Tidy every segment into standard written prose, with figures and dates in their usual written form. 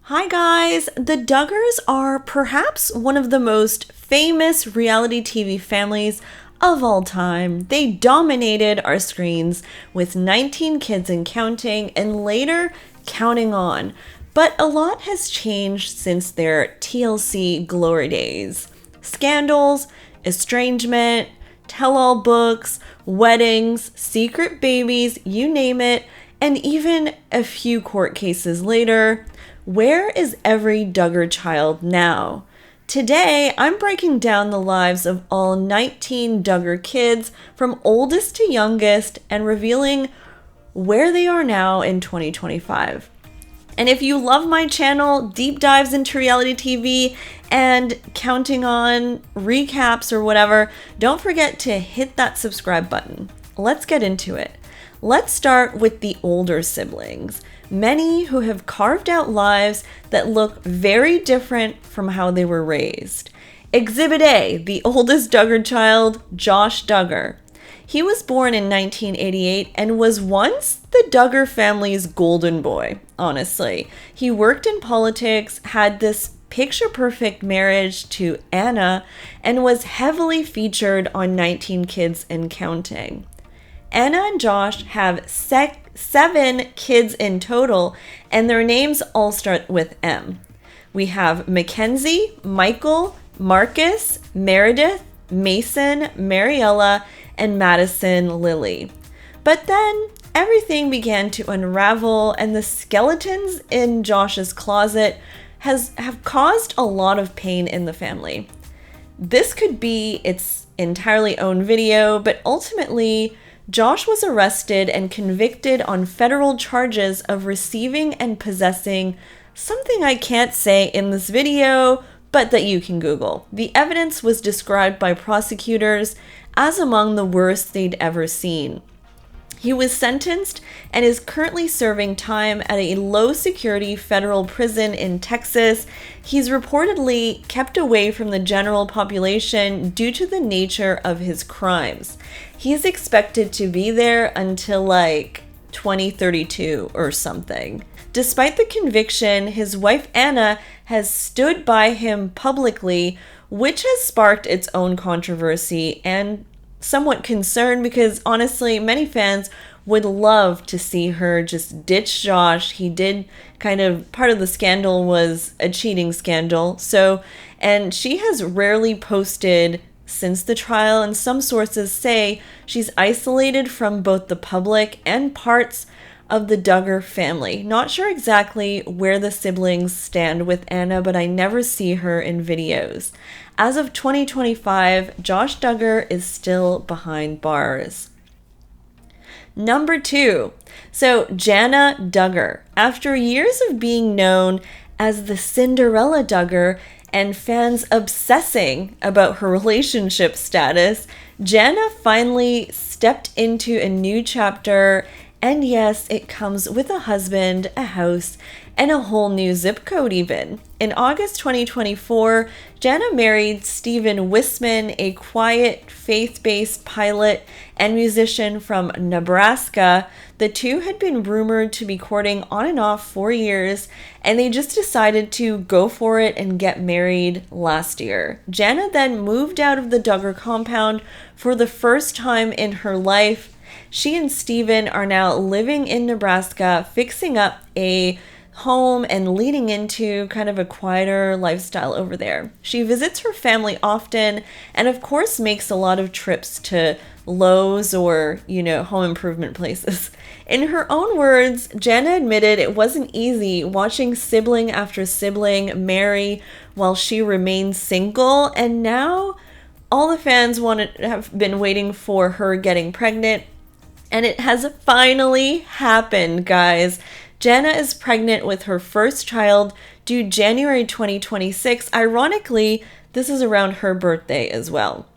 Hi guys! The Duggars are perhaps one of the most famous reality TV families of all time. They dominated our screens with 19 kids and counting, and later counting on. But a lot has changed since their TLC glory days. Scandals, estrangement, tell-all books, weddings, secret babies, you name it, and even a few court cases later. Where is every Duggar child now? Today, I'm breaking down the lives of all 19 Duggar kids from oldest to youngest and revealing where they are now in 2025. And if you love my channel, deep dives into reality TV and counting on recaps or whatever, don't forget to hit that subscribe button. Let's get into it. Let's start with the older siblings. Many who have carved out lives that look very different from how they were raised. Exhibit A, the oldest Duggar child, Josh Duggar. He was born in 1988 and was once the Duggar family's golden boy, honestly. He worked in politics, had this picture-perfect marriage to Anna, and was heavily featured on 19 Kids and Counting. Anna and Josh have 7 kids in total, and their names all start with M. We have Mackenzie, Michael, Marcus, Meredith, Mason, Mariella, and Madison Lily. But then everything began to unravel, and the skeletons in Josh's closet have caused a lot of pain in the family. This could be its entirely own video, but ultimately, Josh was arrested and convicted on federal charges of receiving and possessing something I can't say in this video, but that you can Google. The evidence was described by prosecutors as among the worst they'd ever seen. He was sentenced and is currently serving time at a low-security federal prison in Texas. He's reportedly kept away from the general population due to the nature of his crimes. He's expected to be there until 2032 or something. Despite the conviction, his wife Anna has stood by him publicly, which has sparked its own controversy and somewhat concern because honestly, many fans would love to see her just ditch Josh. He did part of the scandal was a cheating scandal. And she has rarely posted since the trial, and some sources say she's isolated from both the public and parts of the Duggar family. Not sure exactly where the siblings stand with Anna, but I never see her in videos. As of 2025, Josh Duggar is still behind bars. Number 2. So Jana Duggar. After years of being known as the Cinderella Duggar and fans obsessing about her relationship status, Jana finally stepped into a new chapter. And yes, it comes with a husband, a house, and a whole new zip code even. In August 2024, Jana married Stephen Wisman, a quiet, faith-based pilot and musician from Nebraska. The two had been rumored to be courting on and off for years, and they just decided to go for it and get married last year. Jana then moved out of the Duggar compound for the first time in her life. She and Steven are now living in Nebraska, fixing up a home and leading into kind of a quieter lifestyle over there. She visits her family often and of course makes a lot of trips to Lowe's or, home improvement places. In her own words, Jana admitted it wasn't easy watching sibling after sibling marry while she remained single, and now all the fans have been waiting for her getting pregnant. And it has finally happened, guys. Jana is pregnant with her first child due January 2026. Ironically, this is around her birthday as well.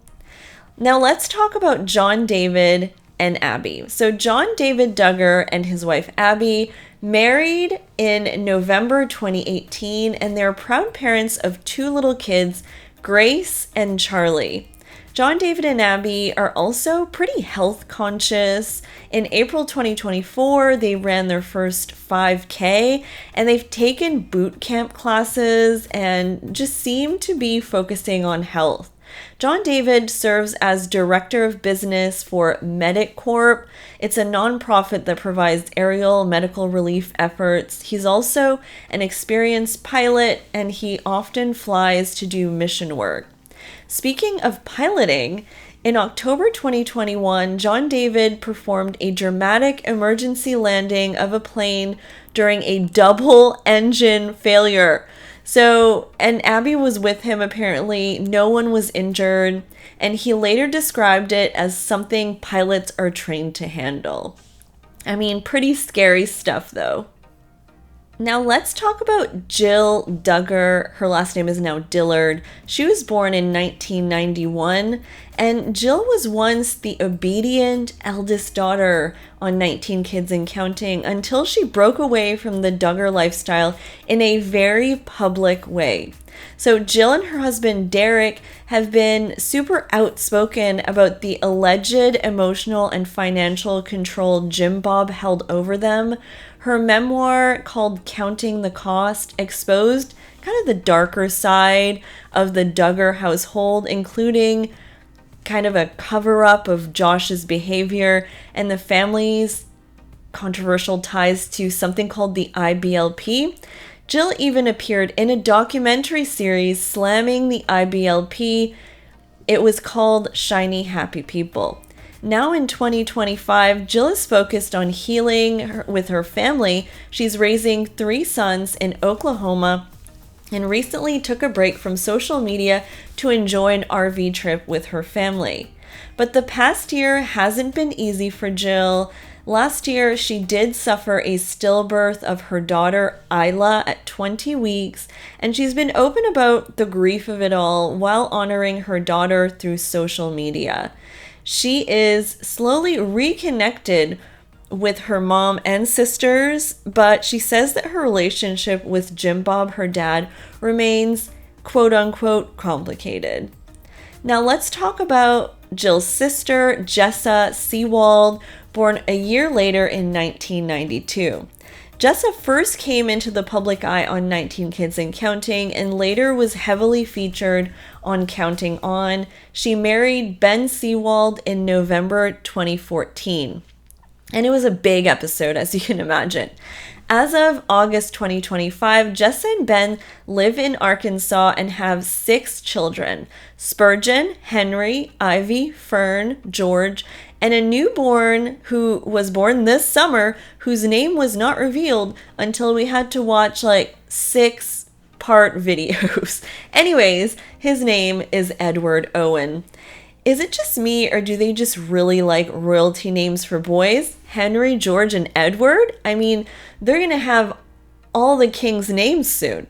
Now let's talk about John David and Abbie. So John David Duggar and his wife Abbie married in November 2018, and they're proud parents of 2 little kids, Grace and Charlie. John David and Abbie are also pretty health conscious. In April 2024, they ran their first 5K, and they've taken boot camp classes and just seem to be focusing on health. John David serves as director of business for Medic Corp. It's a nonprofit that provides aerial medical relief efforts. He's also an experienced pilot, and he often flies to do mission work. Speaking of piloting, in October 2021, John David performed a dramatic emergency landing of a plane during a double engine failure. And Abbie was with him apparently. No one was injured, and he later described it as something pilots are trained to handle. I mean, pretty scary stuff though. Now let's talk about Jill Duggar. Her last name is now Dillard. She was born in 1991, and Jill was once the obedient eldest daughter on 19 Kids and Counting until she broke away from the Duggar lifestyle in a very public way. So Jill and her husband Derek have been super outspoken about the alleged emotional and financial control Jim Bob held over them. Her memoir called Counting the Cost exposed kind of the darker side of the Duggar household, including kind of a cover-up of Josh's behavior and the family's controversial ties to something called the IBLP. Jill even appeared in a documentary series slamming the IBLP. It was called Shiny Happy People. Now in 2025, Jill is focused on healing with her family. She's raising 3 sons in Oklahoma and recently took a break from social media to enjoy an RV trip with her family. But the past year hasn't been easy for Jill. Last year, she did suffer a stillbirth of her daughter, Isla, at 20 weeks, and she's been open about the grief of it all while honoring her daughter through social media. She is slowly reconnected with her mom and sisters, but she says that her relationship with Jim Bob, her dad, remains quote-unquote complicated. Now let's talk about Jill's sister, Jessa Seawald, born a year later in 1992. Jessa first came into the public eye on 19 Kids and Counting and later was heavily featured on Counting On. She married Ben Seawald in November 2014. And it was a big episode, as you can imagine. As of August 2025, Jessa and Ben live in Arkansas and have 6 children: Spurgeon, Henry, Ivy, Fern, George, and a newborn who was born this summer whose name was not revealed until we had to watch 6-part videos. Anyways, his name is Edward Owen. Is it just me, or do they just really like royalty names for boys? Henry, George, and Edward? I mean, they're going to have all the king's names soon.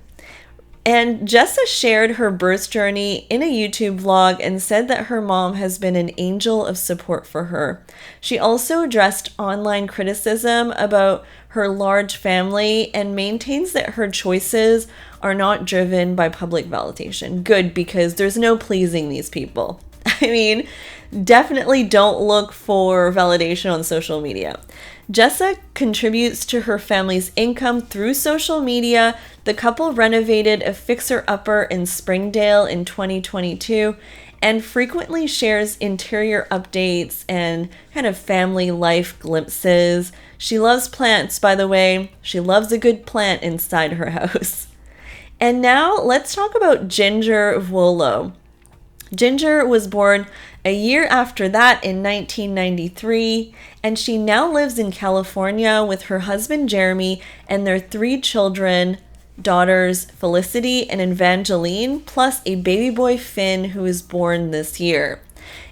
And Jessa shared her birth journey in a YouTube vlog and said that her mom has been an angel of support for her. She also addressed online criticism about her large family and maintains that her choices are not driven by public validation. Good, because there's no pleasing these people. I mean, definitely don't look for validation on social media. Jessa contributes to her family's income through social media. The couple renovated a fixer-upper in Springdale in 2022 and frequently shares interior updates and kind of family life glimpses. She loves plants, by the way. She loves a good plant inside her house. And now let's talk about Jinger Volo. Jinger was born a year after that in 1993, and she now lives in California with her husband Jeremy and their 3 children, daughters Felicity and Evangeline, plus a baby boy Finn who was born this year.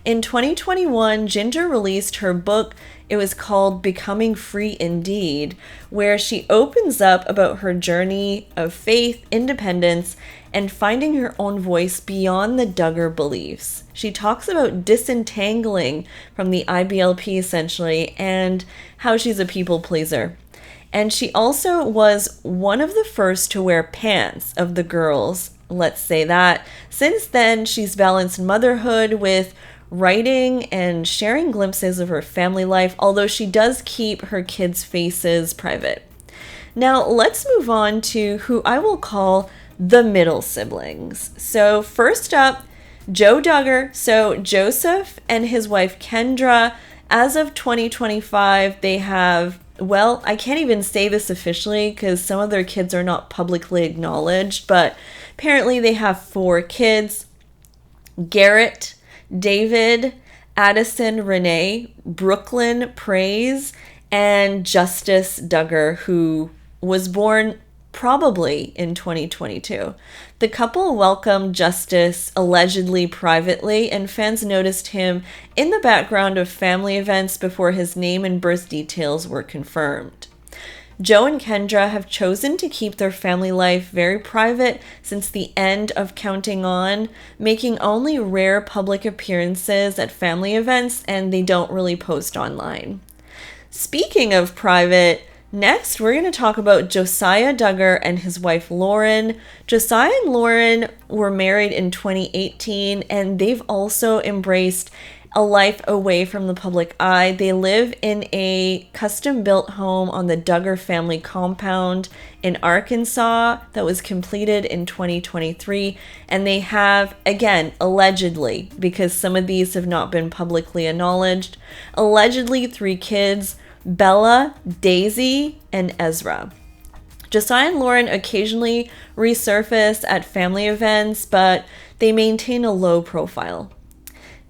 In 2021, Jinger released her book. It was called Becoming Free Indeed, where she opens up about her journey of faith, independence, and finding her own voice beyond the Duggar beliefs. She talks about disentangling from the IBLP essentially and how she's a people pleaser. And she also was one of the first to wear pants of the girls, let's say that. Since then, she's balanced motherhood with writing and sharing glimpses of her family life, although she does keep her kids' faces private. Now, let's move on to who I will call the middle siblings. So, first up, Joe Duggar. So, Joseph and his wife Kendra, as of 2025, they have, well, I can't even say this officially because some of their kids are not publicly acknowledged, but apparently they have 4 kids: Garrett, David, Addison Renee, Brooklyn Praise, and Justice Duggar, who was born probably in 2022. The couple welcomed Justice allegedly privately, and fans noticed him in the background of family events before his name and birth details were confirmed. Joe and Kendra have chosen to keep their family life very private since the end of Counting On, making only rare public appearances at family events, and they don't really post online. Speaking of private, next we're going to talk about Josiah Duggar and his wife Lauren. Josiah and Lauren were married in 2018, and they've also embraced a life away from the public eye. They live in a custom-built home on the Duggar family compound in Arkansas that was completed in 2023. And they have, again, allegedly, because some of these have not been publicly acknowledged, allegedly 3 kids: Bella, Daisy, and Ezra. Josiah and Lauren occasionally resurface at family events, but they maintain a low profile.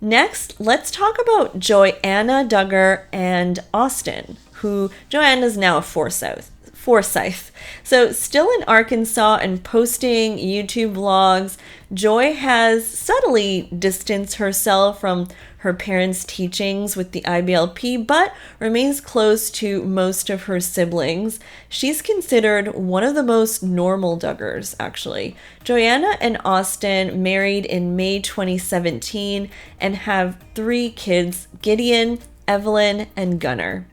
Next, let's talk about Joanna Duggar and Austin, who Joanna is now a Forsyth. So still in Arkansas and posting YouTube vlogs, Joy has subtly distanced herself from her parents' teachings with the IBLP, but remains close to most of her siblings. She's considered one of the most normal Duggars, actually. Joanna and Austin married in May 2017 and have 3 kids: Gideon, Evelyn, and Gunnar.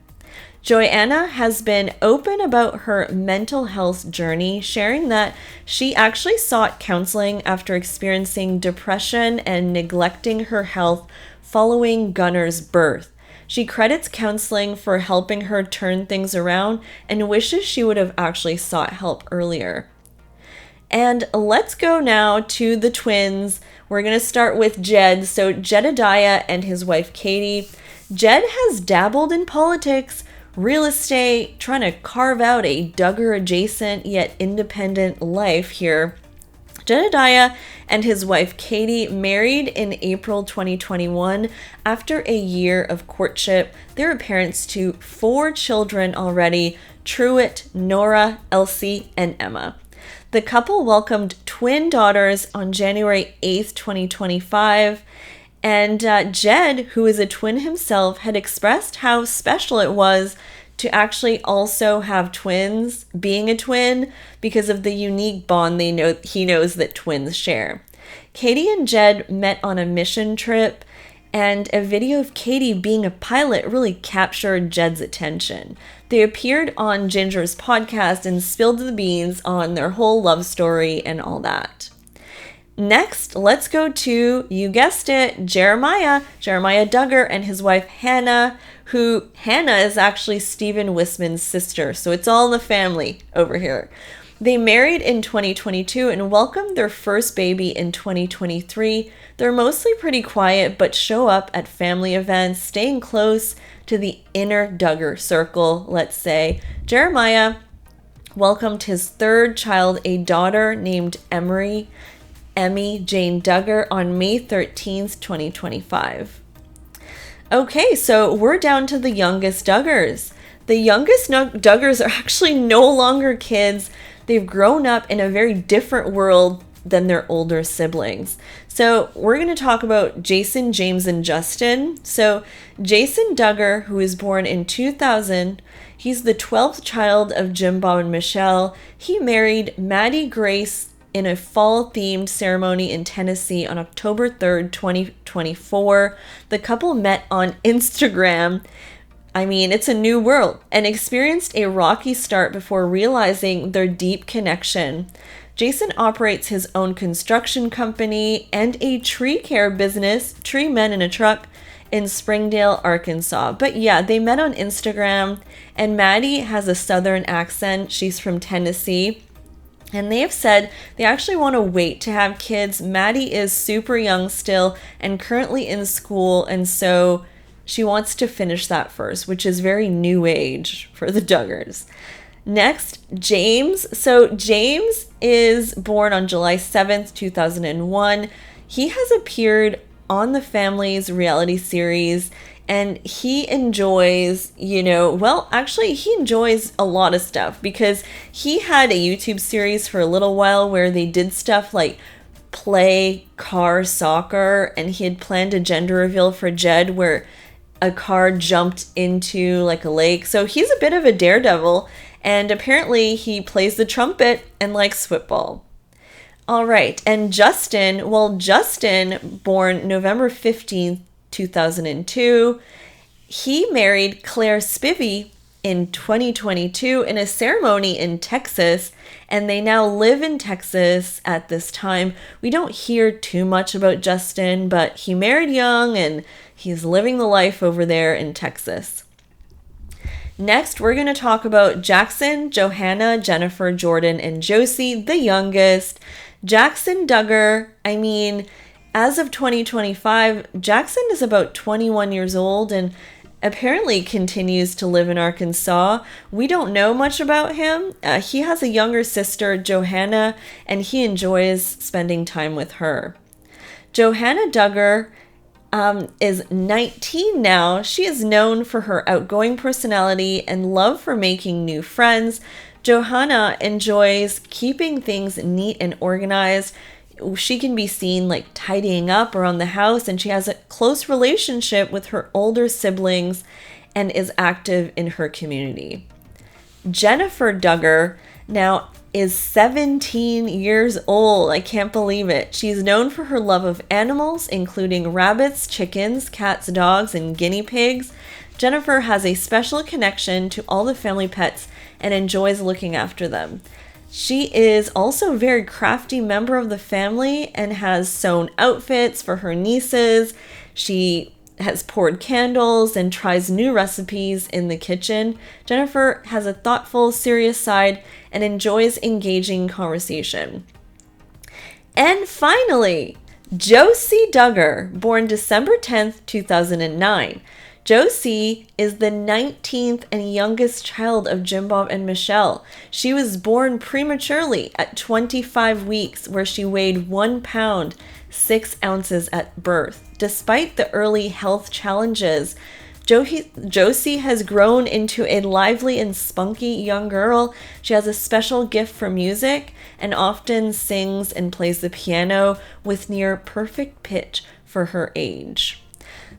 Joanna has been open about her mental health journey, sharing that she actually sought counseling after experiencing depression and neglecting her health following Gunnar's birth. She credits counseling for helping her turn things around and wishes she would have actually sought help earlier. And let's go now to the twins. We're going to start with Jed. So Jedediah and his wife Katie. Jed has dabbled in politics, real estate, trying to carve out a Duggar adjacent yet independent life here. Jedediah and his wife Katie married in April 2021 after a year of courtship. They're parents to 4 children already: Truett, Nora, Elsie, and Emma. The couple welcomed twin daughters on January 8th, 2025. And Jed, who is a twin himself, had expressed how special it was to actually also have twins, being a twin, because of the unique bond he knows that twins share. Katie and Jed met on a mission trip, and a video of Katie being a pilot really captured Jed's attention. They appeared on Ginger's podcast and spilled the beans on their whole love story and all that. Next, let's go to, you guessed it, Jeremiah Duggar and his wife Hannah, who Hannah is actually Stephen Wisman's sister, so it's all in the family over here. They married in 2022 and welcomed their first baby in 2023. They're mostly pretty quiet, but show up at family events, staying close to the inner Duggar circle, let's say. Jeremiah welcomed his 3rd child, a daughter named Emmy Jane Duggar, on May 13th, 2025. Okay, so we're down to the youngest Duggars. The youngest Duggars are actually no longer kids. They've grown up in a very different world than their older siblings. So we're going to talk about Jason, James, and Justin. So Jason Duggar, who was born in 2000, he's the 12th child of Jim, Bob, and Michelle. He married Maddie Grace in a fall-themed ceremony in Tennessee on October 3rd, 2024. The couple met on Instagram I mean, it's a new world, and experienced a rocky start before realizing their deep connection. Jason operates his own construction company and a tree care business, Tree Men in a Truck, in Springdale, Arkansas. But yeah, they met on Instagram, and Maddie has a southern accent. She's from Tennessee. And they have said they actually want to wait to have kids. Maddie is super young still and currently in school, and so she wants to finish that first, which is very new age for the Duggars. Next, James. So James is born on July 7th, 2001. He has appeared on the family's reality series, and he enjoys, he enjoys a lot of stuff, because he had a YouTube series for a little while where they did stuff like play car soccer, and he had planned a gender reveal for Jed where a car jumped into like a lake. So he's a bit of a daredevil, and apparently he plays the trumpet and likes football. All right, and Justin, born November 15th, 2002, he married Claire Spivey in 2022 in a ceremony in Texas, and they now live in Texas at this time. We don't hear too much about Justin, but he married young and he's living the life over there in Texas. Next, we're going to talk about Jackson, Johanna, Jennifer, Jordan, and Josie, the youngest. Jackson Duggar, as of 2025, Jackson is about 21 years old and apparently continues to live in Arkansas. We don't know much about him. He has a younger sister, Johanna, and he enjoys spending time with her. Johanna Duggar is 19 now. She is known for her outgoing personality and love for making new friends. Johanna enjoys keeping things neat and organized. She can be seen like tidying up around the house, and she has a close relationship with her older siblings and is active in her community. Jennifer Duggar now is 17 years old. I can't believe it. She's known for her love of animals, including rabbits, chickens, cats, dogs, and guinea pigs. Jennifer has a special connection to all the family pets and enjoys looking after them. She is also a very crafty member of the family and has sewn outfits for her nieces. She has poured candles and tries new recipes in the kitchen. Jennifer has a thoughtful, serious side and enjoys engaging conversation. And finally, Josie Duggar, born December 10th, 2009. Josie is the 19th and youngest child of Jim Bob and Michelle. She was born prematurely at 25 weeks, where she weighed 1 pound, 6 ounces at birth. Despite the early health challenges, Josie has grown into a lively and spunky young girl. She has a special gift for music and often sings and plays the piano with near perfect pitch for her age.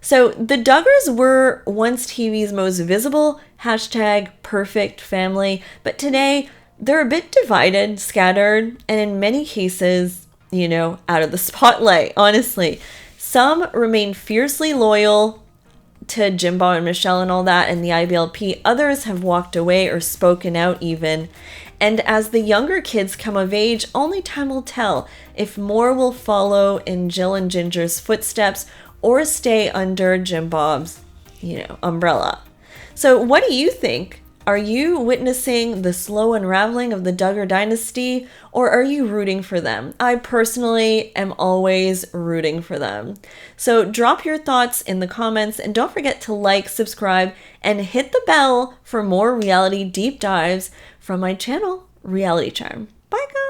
So the Duggars were once TV's most visible #perfect family, but today they're a bit divided, scattered, and in many cases, out of the spotlight, honestly. Some remain fiercely loyal to Jim Bob and Michelle and all that and the IBLP. Others have walked away or spoken out even. And as the younger kids come of age, only time will tell if more will follow in Jill and Ginger's footsteps or stay under Jim Bob's, umbrella. So what do you think? Are you witnessing the slow unraveling of the Duggar dynasty, or are you rooting for them? I personally am always rooting for them. So drop your thoughts in the comments, and don't forget to like, subscribe, and hit the bell for more reality deep dives from my channel, Reality Charm. Bye guys!